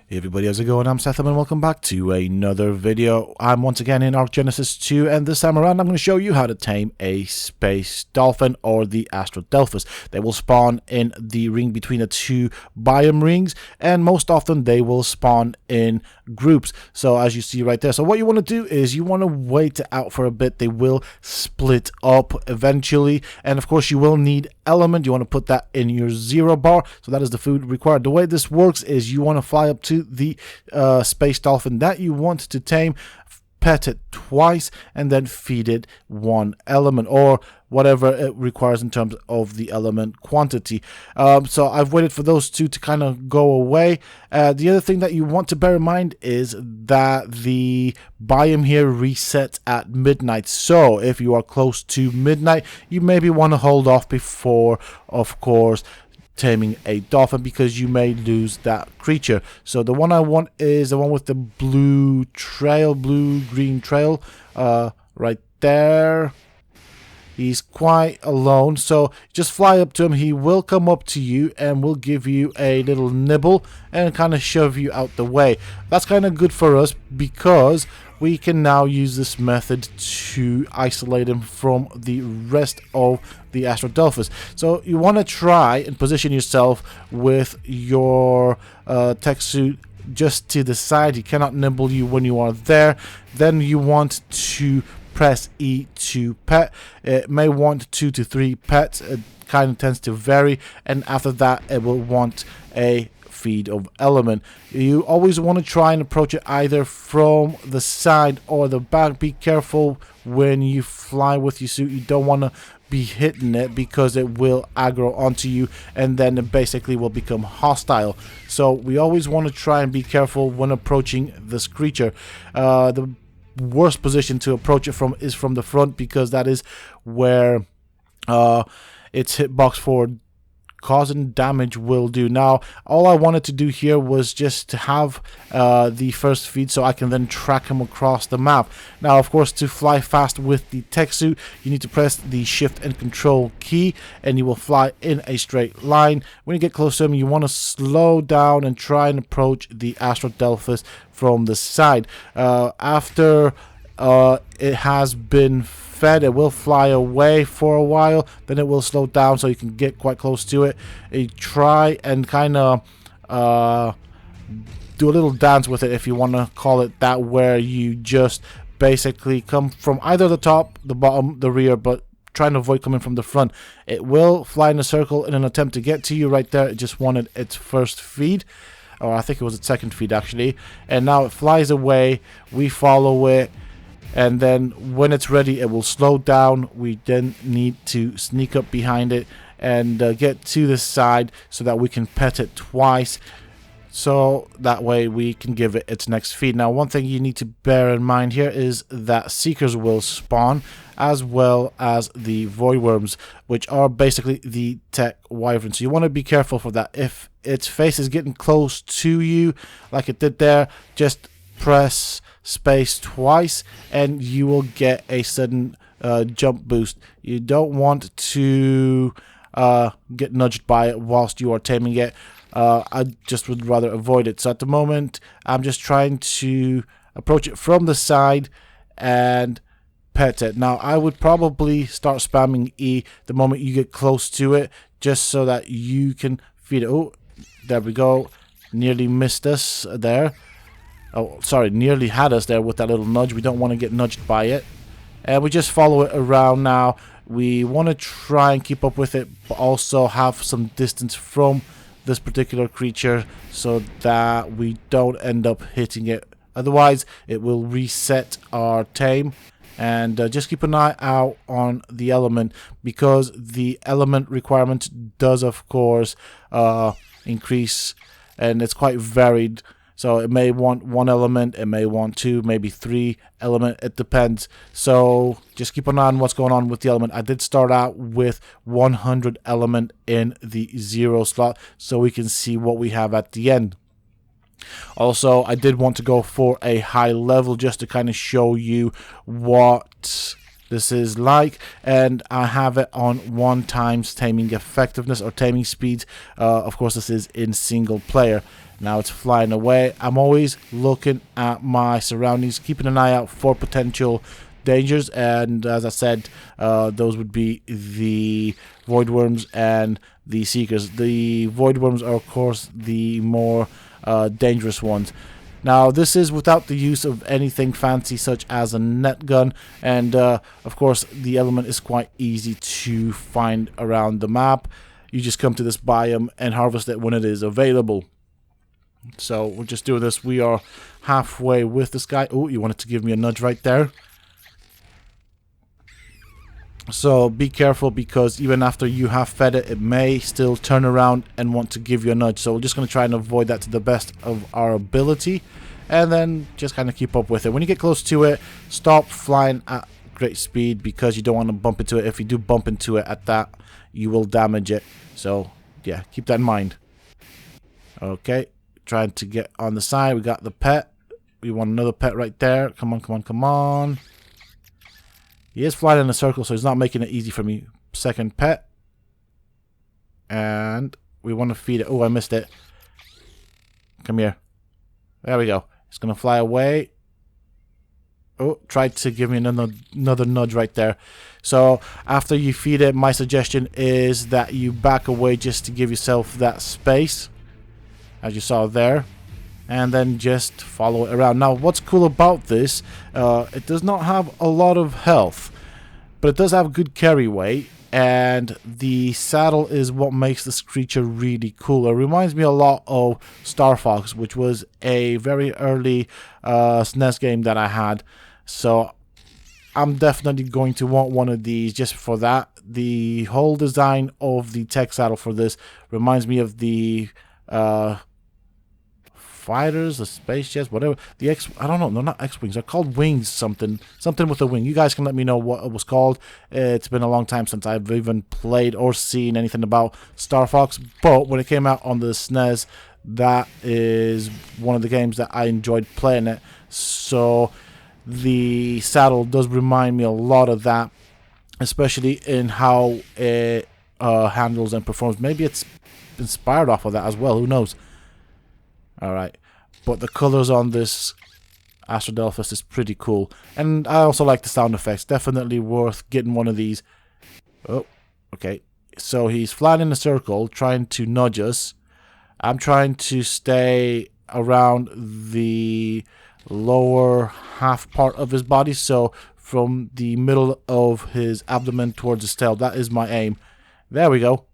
Hey everybody, how's it going? I'm Sethum and welcome back to another video. I'm once again in Ark Geneis 2, and this time around I'm going to show you how to tame a space dolphin or the Astrodelphis. They will spawn in the ring between the two biome rings, and most often they will spawn in groups. So as you see right there, so what you want to do is you want to wait out for a bit. They will split up eventually, and of course you will need element. You want to put that in your 0 bar, so that is the food required. The way this works is you want to fly up to the space dolphin that you want to tame, pet it twice, and then feed it 1 element or whatever it requires in terms of the element quantity. So I've waited for those two to kind of go away. The other thing that you want to bear in mind is that the biome here resets at midnight. So if you are close to midnight, you maybe want to hold off before, of course, taming a dolphin, because you may lose that creature. So the one I want is the one with the blue green trail right there. He's quite alone, so just fly up to him. He will come up to you and will give you a little nibble and kind of shove you out the way. That's kind of good for us because we can now use this method to isolate him from the rest of the Astrodelphis. So you want to try and position yourself with your tech suit just to the side. He cannot nibble you when you are there. Then you want to press E to pet. It may want 2 to 3 pets. It kind of tends to vary, and after that it will want a feed of element. You always want to try and approach it either from the side or the back. Be careful when you fly with your suit. You don't want to be hitting it because it will aggro onto you and then it basically will become hostile. So we always want to try and be careful when approaching this creature. The worst position to approach it from is from the front, because that is where its hitbox for causing damage will do. Now all I wanted to do here was just to have the first feed so I can then track him across the map. Now of course, to fly fast with the tech suit you need to press the shift and control key and you will fly in a straight line. When you get close to him you want to slow down and try and approach the Astrodelphis from the side. After it has been fed, it will fly away for a while, then it will slow down so you can get quite close to it. You try and kind of do a little dance with it, if you want to call it that, where you just basically come from either the top, the bottom, the rear, but trying to avoid coming from the front. It will fly in a circle in an attempt to get to you. Right there, it just wanted its first feed, or I think it was its second feed actually, and now it flies away. We follow it, and then when it's ready it will slow down. We then need to sneak up behind it and get to the side so that we can pet it twice, so that way we can give it its next feed. Now one thing you need to bear in mind here is that seekers will spawn, as well as the Voidworms, which are basically the tech wyverns. So you want to be careful for that. If its face is getting close to you like it did there, just press space twice and you will get a sudden jump boost. You don't want to get nudged by it whilst you are taming it. I just would rather avoid it. So at the moment I'm just trying to approach it from the side and pet it. Now I would probably start spamming E the moment you get close to it, just so that you can feed it. Oh, there we go. Nearly missed us there. Oh, sorry, nearly had us there with that little nudge. We don't want to get nudged by it. And we just follow it around now. We want to try and keep up with it, but also have some distance from this particular creature so that we don't end up hitting it. Otherwise, it will reset our tame. And just keep an eye out on the element, because the element requirement does, of course, increase, and it's quite varied. So it may want 1 element, it may want 2, maybe 3 element, it depends. So just keep an eye on what's going on with the element. I did start out with 100 element in the 0 slot, so we can see what we have at the end. Also, I did want to go for a high level just to kind of show you what this is like, and I have it on 1x taming effectiveness or taming speed. Of course, this is in single player. Now it's flying away. I'm always looking at my surroundings, keeping an eye out for potential dangers, and as I said, those would be the Voidworms and the Seekers. The Voidworms are of course the more dangerous ones. Now this is without the use of anything fancy such as a net gun, and of course the element is quite easy to find around the map. You just come to this biome and harvest it when it is available. So we'll just do this. We are halfway with this guy. Oh, you wanted to give me a nudge right there. So be careful, because even after you have fed it, it may still turn around and want to give you a nudge. So we're just going to try and avoid that to the best of our ability, and then just kind of keep up with it. When you get close to it, stop flying at great speed, because you don't want to bump into it. If you do bump into it at that, you will damage it. So yeah, keep that in mind. Okay, trying to get on the side. We got the pet. We want another pet right there. Come on, come on, come on. He is flying in a circle, so he's not making it easy for me. Second pet. And we want to feed it. Oh, I missed it. Come here. There we go. It's going to fly away. Oh, tried to give me another nudge right there. So after you feed it, my suggestion is that you back away just to give yourself that space, as you saw there, and then just follow it around. Now what's cool about this, it does not have a lot of health, but it does have good carry weight, and the saddle is what makes this creature really cool. It reminds me a lot of Star Fox, which was a very early SNES game that I had. So I'm definitely going to want one of these just for that. The whole design of the tech saddle for this reminds me of the fighters, the space jets, whatever. The I don't know, they're not X-Wings. They're called wings something with a wing. You guys can let me know what it was called. It's been a long time since I've even played or seen anything about Star Fox. But when it came out on the SNES, that is one of the games that I enjoyed playing it. So the saddle does remind me a lot of that, especially in how it handles and performs. Maybe it's inspired off of that as well. Who knows? Alright, but the colors on this Astrodelphis is pretty cool. And I also like the sound effects. Definitely worth getting one of these. Oh, okay. So he's flying in a circle, trying to nudge us. I'm trying to stay around the lower half part of his body. So from the middle of his abdomen towards his tail. That is my aim. There we go.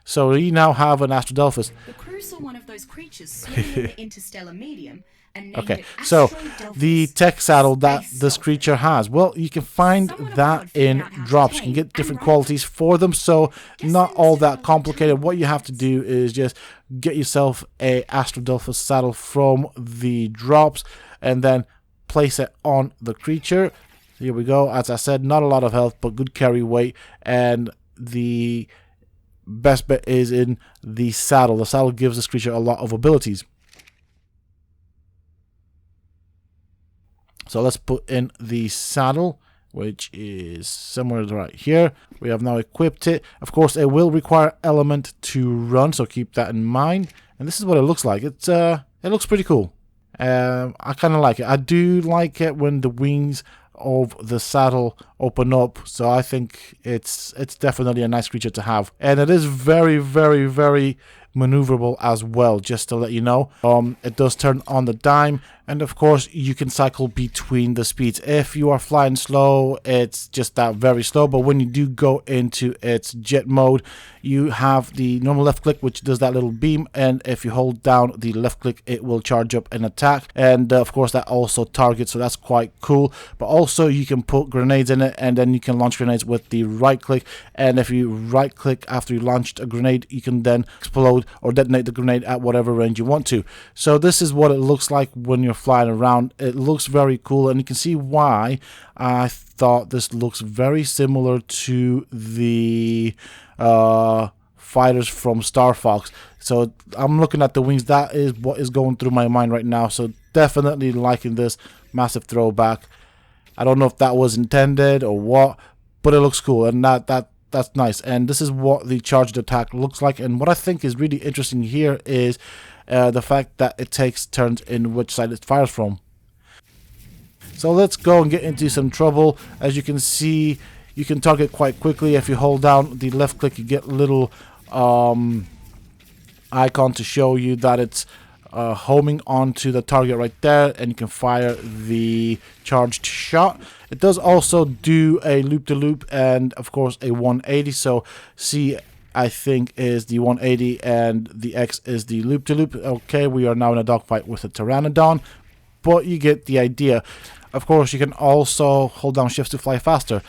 So we now have an Astrodelphis. The crew saw one of those creatures swimming in the interstellar medium and named Okay, it so Astrodelphis. the tech saddle that this creature has, well, you can find Somewhat that hard figuring in out how to drops. You tame can get and different ride qualities for them, so not them all sit that on complicated. the What you have to do is just get yourself a Astrodelphis saddle from the drops and then place it on the creature. Here we go. As I said, not a lot of health, but good carry weight, and the best bet is in the saddle. The saddle gives this creature a lot of abilities. So let's put in the saddle, which is somewhere right here. We have now equipped it. Of course, it will require element to run, so keep that in mind. And this is what it looks like. It looks pretty cool. I kind of like it. I do like it when the wings of the saddle open up, so I think it's definitely a nice creature to have, and it is very, very, very maneuverable as well, just to let you know. It does turn on the dime, and of course you can cycle between the speeds. If you are flying slow, it's just that very slow, but when you do go into its jet mode, you have the normal left click, which does that little beam, and if you hold down the left click, it will charge up an attack, and of course that also targets, so that's quite cool. But also you can put grenades in it, and then you can launch grenades with the right click, and if you right click after you launched a grenade, you can then explode or detonate the grenade at whatever range you want to. So this is what it looks like when you're flying around. It looks very cool, and you can see why I thought this looks very similar to the fighters from Star Fox. So I'm looking at the wings. That is what is going through my mind right now. So definitely liking this. Massive throwback. I don't know if that was intended or what, but it looks cool, and that's nice. And this is what the charged attack looks like. And what I think is really interesting here is the fact that it takes turns in which side it fires from. So let's go and get into some trouble. As you can see, you can target quite quickly. If you hold down the left click, you get a little icon to show you that it's homing onto the target right there, and you can fire the charged shot. It does also do a loop-to-loop and of course a 180. So C, I think, is the 180 and the X is the loop-to-loop. Okay, we are now in a dogfight with a Pteranodon, but you get the idea. Of course, you can also hold down shift to fly faster.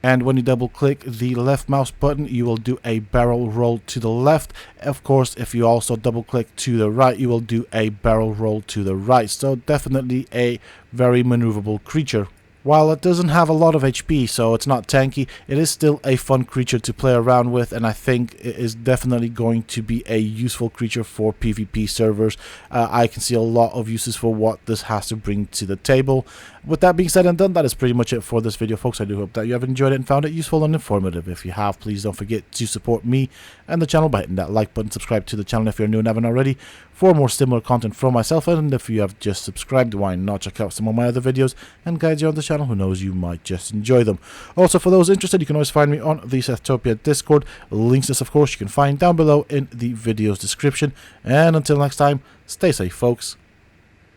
And when you double click the left mouse button, you will do a barrel roll to the left. Of course, if you also double click to the right, you will do a barrel roll to the right. So definitely a very maneuverable creature. While it doesn't have a lot of HP, so it's not tanky, it is still a fun creature to play around with, and I think it is definitely going to be a useful creature for PvP servers. I can see a lot of uses for what this has to bring to the table. With that being said and done, that is pretty much it for this video, folks. I do hope that you have enjoyed it and found it useful and informative. If you have, please don't forget to support me and the channel by hitting that like button. Subscribe to the channel if you're new and haven't already for more similar content from myself. And if you have just subscribed, why not check out some of my other videos and guides you on the channel? Who knows, you might just enjoy them. Also, for those interested, you can always find me on the Sethtopia Discord. Links to this, of course, you can find down below in the video's description. And until next time, stay safe, folks.